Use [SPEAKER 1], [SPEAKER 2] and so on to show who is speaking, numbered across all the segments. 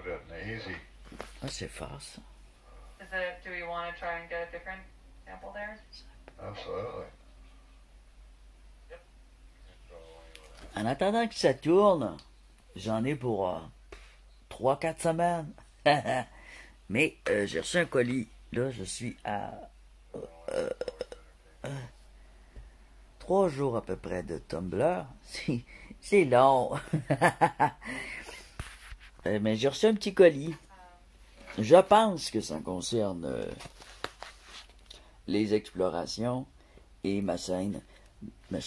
[SPEAKER 1] fit and easy.
[SPEAKER 2] Ah, c'est fort, ça.
[SPEAKER 3] Do we want to try and get a different sample there?
[SPEAKER 1] Absolutely.
[SPEAKER 2] En attendant que ça tourne, j'en ai pour 3-4 semaines. Mais j'ai reçu un colis. Là, je suis à 3 jours à peu près de Tumblr. C'est long. Mais j'ai reçu un petit colis. Je pense que ça concerne les explorations et ma chaîne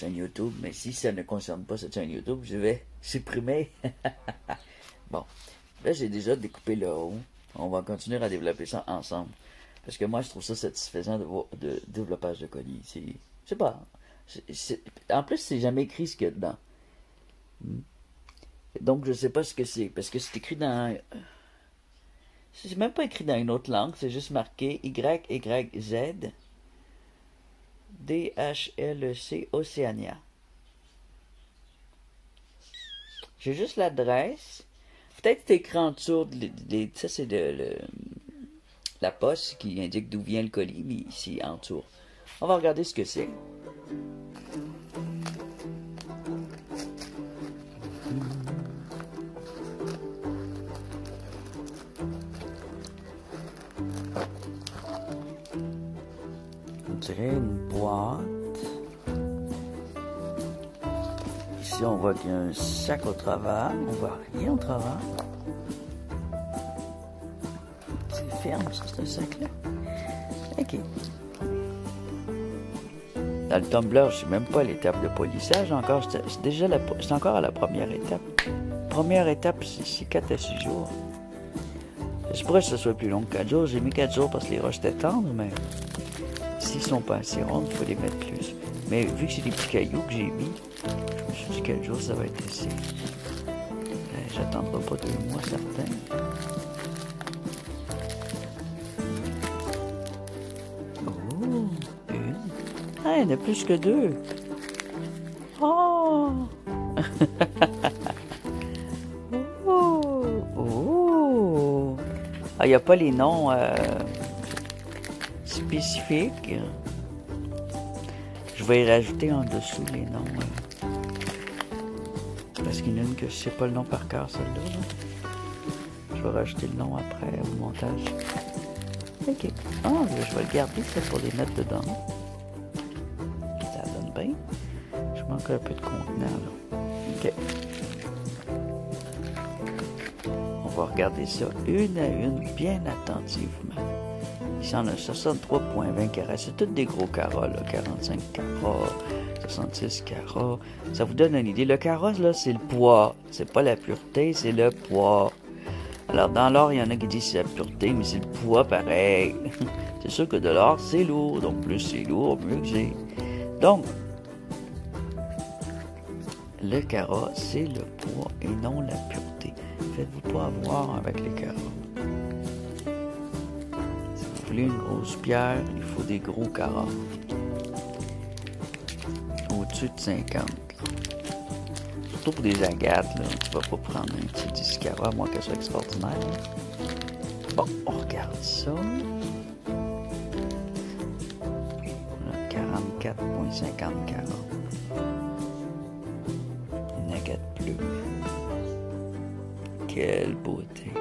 [SPEAKER 2] YouTube. Mais si ça ne concerne pas cette chaîne YouTube, je vais supprimer. Bon, là j'ai déjà découpé le haut. On va continuer à développer ça ensemble. Parce que moi je trouve ça satisfaisant de développage de colis. Je sais pas. En plus, c'est jamais écrit ce qu'il y a dedans. Donc je sais pas ce que c'est. Parce que c'est écrit dans... C'est même pas écrit dans une autre langue, c'est juste marqué YYZ DHLEC Océania. J'ai juste l'adresse. Peut-être c'est écrit en dessous. Ça, c'est la poste qui indique d'où vient le colis, mais ici en dessous. On va regarder ce que c'est. On dirait une boîte. Ici, on voit qu'il y a un sac au travers. On voit rien au travers. C'est ferme, ça, ce sac-là. OK. Dans le Tumblr, je ne sais même pas l'étape de polissage encore. C'est encore à la première étape. Première étape, c'est 4 à 6 jours. Je pourrais que ce soit plus long que 4 jours. J'ai mis 4 jours parce que les roches étaient tendres, mais s'ils sont pas assez rondes, il faut les mettre plus. Mais vu que c'est des petits cailloux que j'ai mis, je me suis dit 4 jours, ça va être assez. J'attendrai pas 2 mois, certain. Oh, une. Ah, il y en a plus que 2. Oh! Oh! Ah, il n'y a pas les noms spécifiques. Je vais y rajouter en dessous les noms. Parce qu'il y en a une que je sais pas le nom par cœur, celle-là. Je vais rajouter le nom après au montage. OK. Ah, je vais le garder, ça, pour les mettre dedans. Ça donne bien. Je manque un peu de contenant, là. OK. On va regarder ça une à une, bien attentivement. Ici, on a 63,20 carats. C'est tous des gros carats, là. 45 carats, 66 carats. Ça vous donne une idée. Le carat, là, c'est le poids. C'est pas la pureté, c'est le poids. Alors, dans l'or, il y en a qui disent que c'est la pureté, mais c'est le poids pareil. C'est sûr que de l'or, c'est lourd. Donc, plus c'est lourd, mieux que c'est. Donc, le carat, c'est le poids et non la pureté. Faites-vous pas avoir avec les carats. Si vous voulez une grosse pierre, il faut des gros carats. Au-dessus de 50. Surtout pour des agates, là. Tu vas pas prendre un petit 10 carats, à moins qu'elle soit extraordinaire. Bon, on regarde ça. On a 44,50 carats. Une agate bleue. Quelle beauté.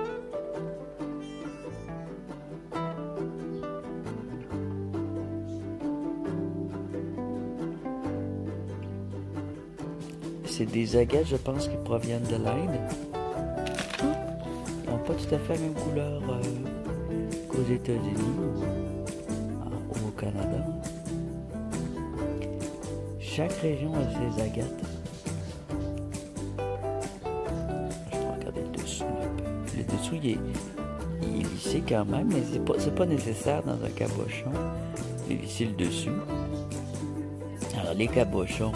[SPEAKER 2] C'est des agates, je pense, qui proviennent de l'Inde. Ils n'ont pas tout à fait la même couleur qu'aux États-Unis ou au Canada. Chaque région a ses agates. Je vais regarder le dessous un peu. Le dessous, il est lissé quand même, mais c'est pas nécessaire dans un cabochon de lisser le dessus. Alors, les cabochons,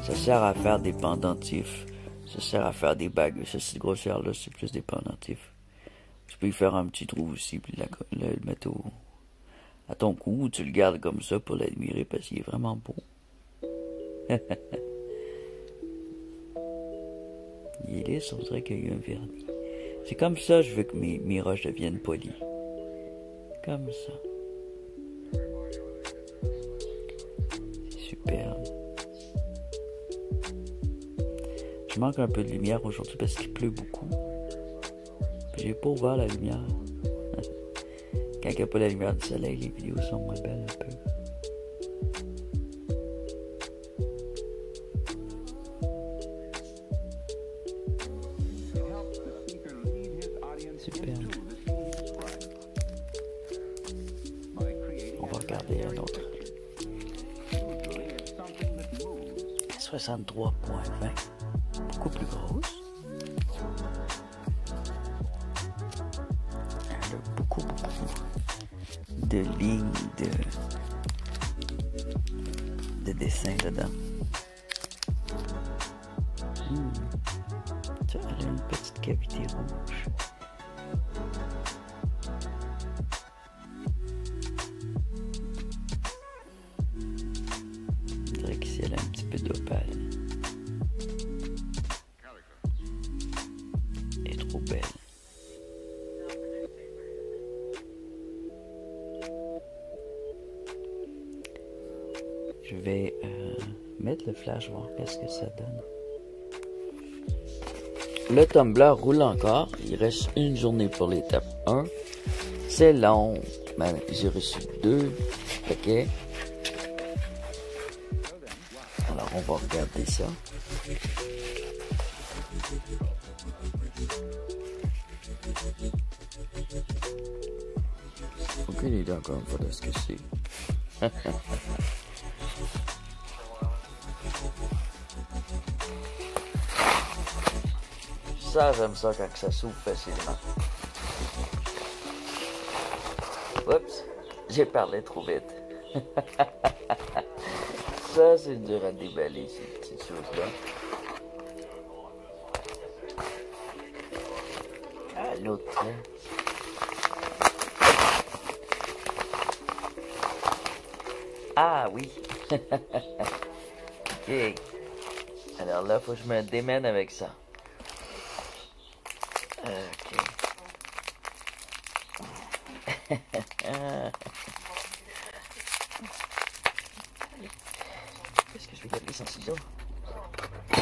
[SPEAKER 2] ça sert à faire des pendentifs. Ça sert à faire des bagues. Cette grossière-là, c'est plus des pendentifs. Tu peux y faire un petit trou aussi, puis le mettre à ton cou, ou tu le gardes comme ça pour l'admirer, parce qu'il est vraiment beau. Il est lisse, on dirait qu'il y a eu un vernis. C'est comme ça je veux que mes roches deviennent polies. Comme ça. C'est superbe. Je manque un peu de lumière aujourd'hui parce qu'il pleut beaucoup. J'ai pas ouvert la lumière. Quand il n'y a pas la lumière du soleil, les vidéos sont moins belles un peu. Super. On va regarder un autre. 63.20. Beaucoup plus grosse. Elle a beaucoup de lignes de dessin dedans. Ça, elle a une petite cavité rouge. On dirait qu'ici elle a un petit peu d'opale. Elle est trop belle. Je vais mettre le flash, voir qu'est-ce que ça donne. Le Tumblr roule encore. Il reste une journée pour l'étape 1. C'est long. Ben, j'ai reçu 2 paquets. Alors, on va regarder ça. Aucune idée encore une fois de ce que c'est. Ça, j'aime ça quand ça s'ouvre facilement. Oups, j'ai parlé trop vite. Ça, c'est dur à déballer, ces petites choses-là. Ah, l'autre trait. Ah, oui. Ok. Alors là, faut que je me démène avec ça. Ok. Est-ce que je vais garder sans ciseaux? Ah,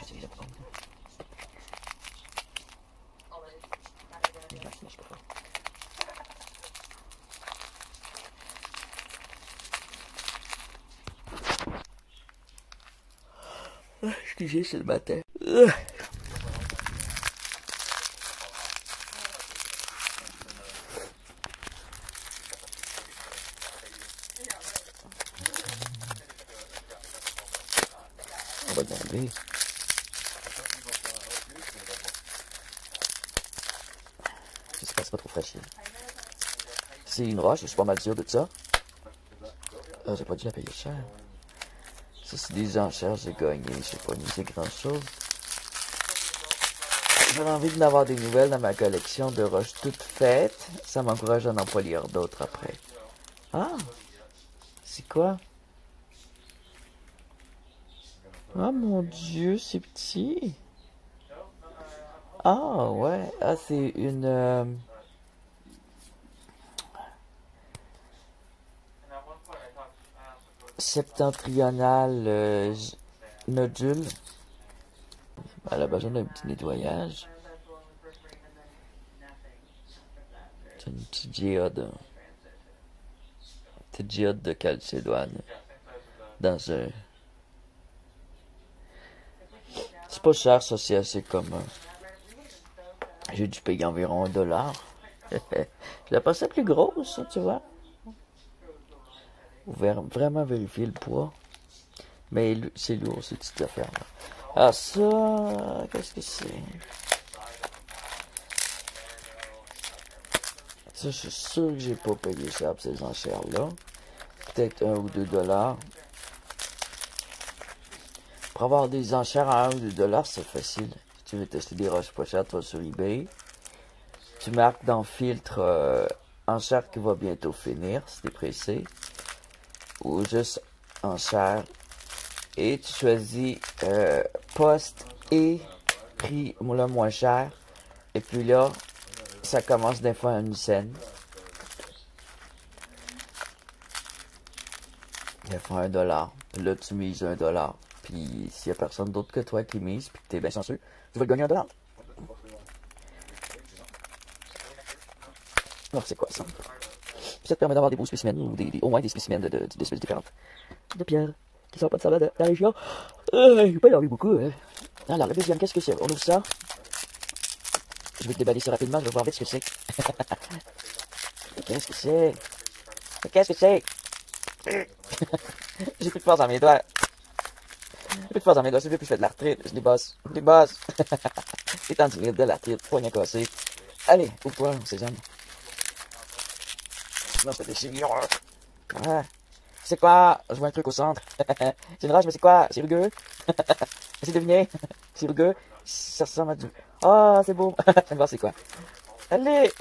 [SPEAKER 2] c'est pas. Excusez, c'est le matin. On va demander. J'espère que c'est pas trop fragile. C'est une roche, je suis pas mal sûr de ça. Ah, j'ai pas dû la payer cher. Ça, c'est des enchères, j'ai gagné. Je sais pas, c'est grand chose. J'avais envie d'avoir des nouvelles dans ma collection de roches toutes faites. Ça m'encourage à en polir d'autres après. Ah! C'est quoi? Oh mon Dieu, c'est petit. Ah, ouais. Ah, c'est une... septentrionale nodule. Elle a besoin d'un petit nettoyage. C'est une petite géode. Petite géode de calcédoine. Dans un... C'est pas cher, ça, c'est assez commun. J'ai dû payer environ $1. Je la pensais plus grosse, ça, tu vois. Vraiment vérifier le poids. Mais c'est lourd, ces petites affaires-là. Ah, ça, qu'est-ce que c'est? Ça, je suis sûr que j'ai pas payé cher pour ces enchères-là. Peut-être $1 ou $2. Pour avoir des enchères à $1 ou $2, c'est facile. Si tu veux tester des roches pas chères, tu vas sur eBay. Tu marques dans filtre enchère qui va bientôt finir, si t'es pressé. Ou juste enchère. Et tu choisis poste et prix le moins cher. Et puis là, ça commence des fois à une scène. Des fois $1. Puis là, tu mises $1. Puis s'il y a personne d'autre que toi qui mise, puis que t'es bien chanceux, tu vas gagner $1. Alors, c'est quoi ça? Puis ça te permet d'avoir des beaux spécimens, ou au moins des spécimens d'espèces différentes. De pierre, qui sortent pas de ça de la région. Je vais pas y avoir beaucoup, hein. Alors, la deuxième, qu'est-ce que c'est? On ouvre ça. Je vais te déballer ça rapidement, je vais voir vite ce que c'est. Qu'est-ce que c'est? Qu'est-ce que c'est? J'ai plus de force dans mes doigts. J'ai plus de force dans mes doigts, c'est plus que je fais de l'arthrite. Je débosse. Je débosse. C'est temps de l'arthrite, poignet cassé. Allez, ouvre-toi, on sait jamais. Non, c'est des chignons. Ouais. C'est quoi? Je vois un truc au centre. C'est une roche, mais c'est quoi? C'est rugueux? Essayez de deviner. C'est rugueux. Ça ressemble à du... Oh, c'est beau. Je vais voir c'est quoi. Allez!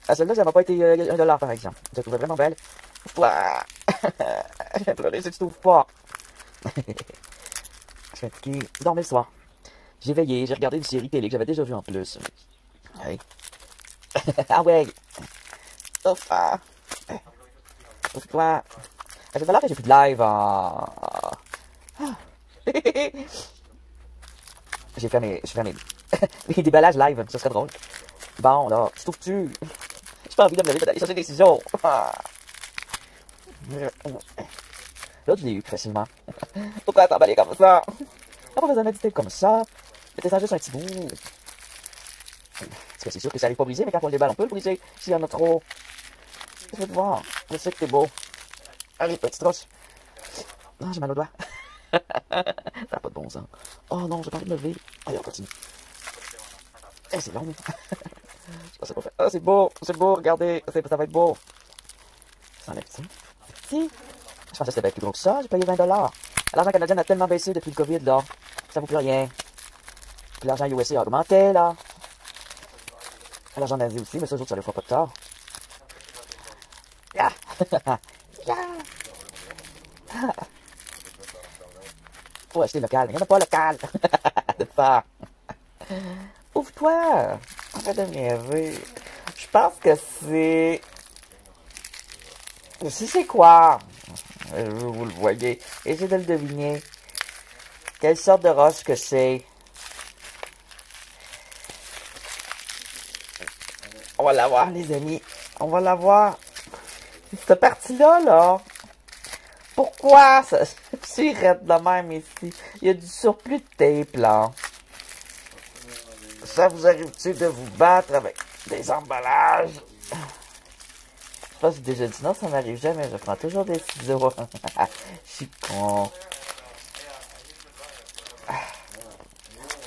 [SPEAKER 2] Ah, celle-là, ça m'a pas été $1 par exemple. Je la trouvais vraiment belle. Ouah! J'ai pleuré si tu trouves pas. Je suis fatigué. Je dormais le soir. J'ai veillé, j'ai regardé une série télé que j'avais déjà vue en plus. Ouais. Ah ouais! Ouf! Ah! Ouf-toi! Ça fait longtemps que j'ai plus de live en... J'ai fait mes déballages live, ça serait drôle. Bon, là, tu trouves-tu? J'ai pas envie de me lever d'aller chercher des ciseaux. Là, tu l'as eu facilement. Pourquoi t'emballer comme ça? T'as pas besoin de méditer comme ça. Mettez-en juste un petit bout. Parce que c'est sûr que ça arrive pas briser, mais quand on le déballe, on peut le briser s'il y en a trop. Je vais te voir. Je sais que t'es beau. Allez, petite roche. Non, j'ai mal au doigt. Ça n'a pas de bon sens. Oh non, j'ai pas envie de me lever. Allez, on continue. Eh, c'est long. Je sais pas faire. Ah, c'est beau, regardez. Ça va être beau. Ça enlève ça. Si. Je pensais que c'était plus gros que ça. J'ai payé $20. L'argent canadien a tellement baissé depuis le COVID, là. Ça vaut plus rien. Puis l'argent USA a augmenté, là. L'argent d'Asie aussi, mais ça, ça ne fera pas de tort. Yeah. Yeah. Faut acheter local. Il n'y en a pas local. De faire. Ouvre-toi. Arrête de me rêver. Je pense que c'est... Je sais c'est quoi. Vous le voyez. Essayez de le deviner. Quelle sorte de roche que c'est. On va la voir, les amis. On va la voir. Cette partie-là, là. Pourquoi ça c'est raide de même ici? Il y a du surplus de tape, là. Ça vous arrive-tu de vous battre avec des emballages? Je sais pas si déjà dit non, ça m'arrive jamais. Je prends toujours des ciseaux. Je suis con.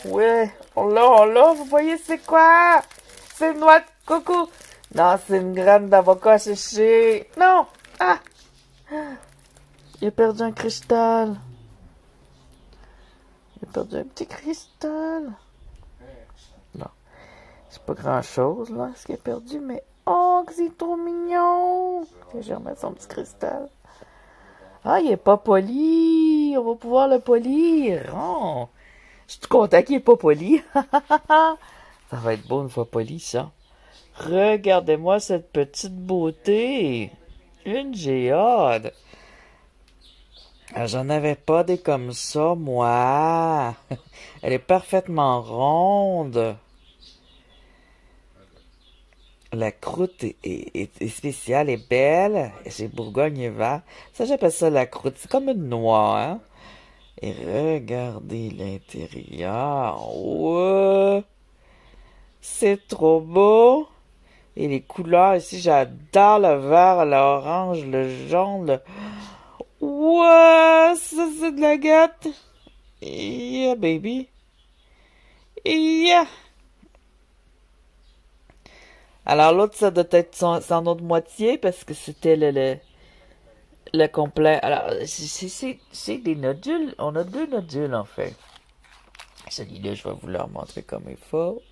[SPEAKER 2] Ouais, on l'a, vous voyez c'est quoi? C'est une noix de coco. Non, c'est une graine d'avocat séchée. Non! Ah! Il a perdu un cristal. Il a perdu un petit cristal. Non. C'est pas grand chose, là, ce qu'il a perdu, mais... Oh, que c'est trop mignon! J'ai remis son petit cristal. Ah, il est pas poli. On va pouvoir le polir. Oh! Je suis content qu'il est pas poli. Ça va être beau une fois poli, ça. Regardez-moi cette petite beauté. Une géode. J'en avais pas des comme ça, moi. Elle est parfaitement ronde. La croûte est spéciale et belle. C'est Bourgogne et vert. Ça, j'appelle ça la croûte. C'est comme une noix, hein. Et regardez l'intérieur. Ouais. C'est trop beau. Et les couleurs ici, j'adore le vert, l'orange, le jaune, le... Ouais, ça c'est de la gâte. Yeah, baby. Yeah. Alors l'autre, ça doit être son autre moitié parce que c'était le complet. Alors, c'est des nodules. On a 2 nodules en fait. Celui-là, je vais vous le montrer comme il faut.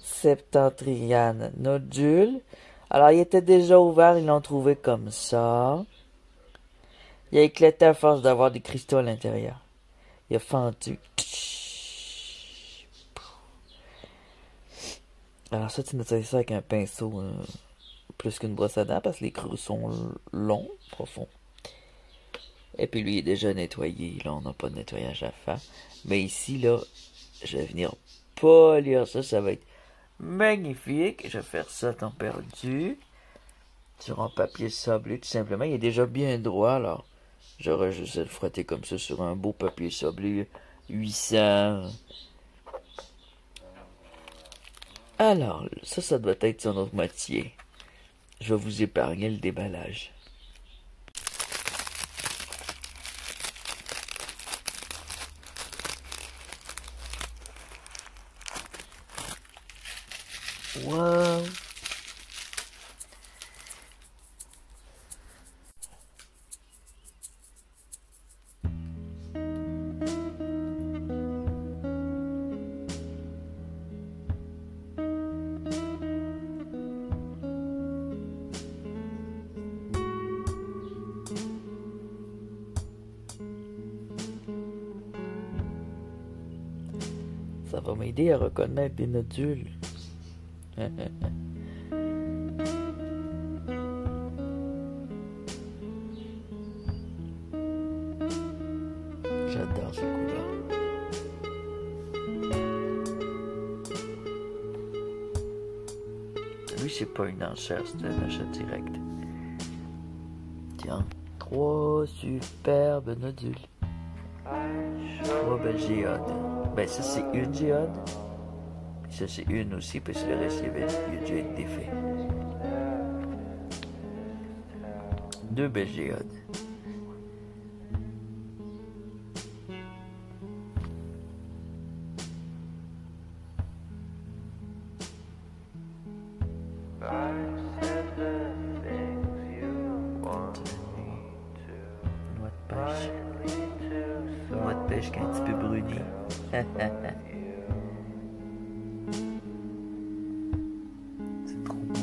[SPEAKER 2] Septentriane nodule. Alors, il était déjà ouvert, ils l'ont trouvé comme ça. Il a éclaté à force d'avoir des cristaux à l'intérieur. Il a fendu. Alors ça, tu nettoies ça avec un pinceau plus qu'une brosse à dents parce que les creux sont longs, profonds. Et puis lui il est déjà nettoyé. Là, on n'a pas de nettoyage à faire. Mais ici, là, je vais venir polir ça. Ça va être magnifique. Je vais faire ça à temps perdu. Sur un papier sablé, tout simplement. Il est déjà bien droit, alors j'aurais juste à le frotter comme ça sur un beau papier sablé 800. Alors, ça doit être son autre moitié. Je vais vous épargner le déballage. Wow! Ça va m'aider à reconnaître des nodules. J'adore ces couleurs. Lui, c'est pas une enchère, c'est un achat direct. Tiens, 3 superbes nodules. 3 belles géodes. Ben ça c'est une géode. Puis ça c'est une aussi, parce que le reste il a déjà été défait. 2 belles géodes. Noix de pêche. Noix de pêche qui est un petit peu bruni. C'est trop beau.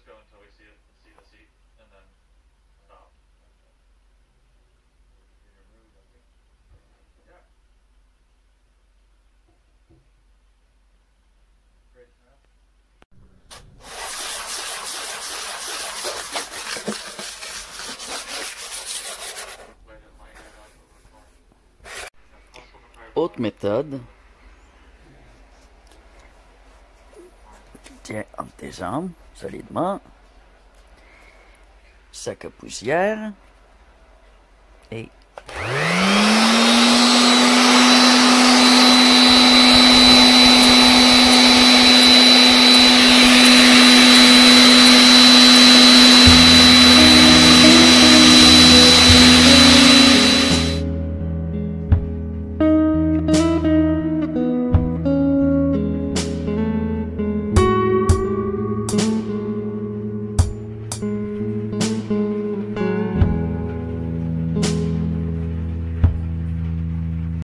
[SPEAKER 3] Go until we see it, see the seat, and then stop. Yeah. Great. Autre méthode. Tiens entre tes jambes solidement. Sac à poussière. Et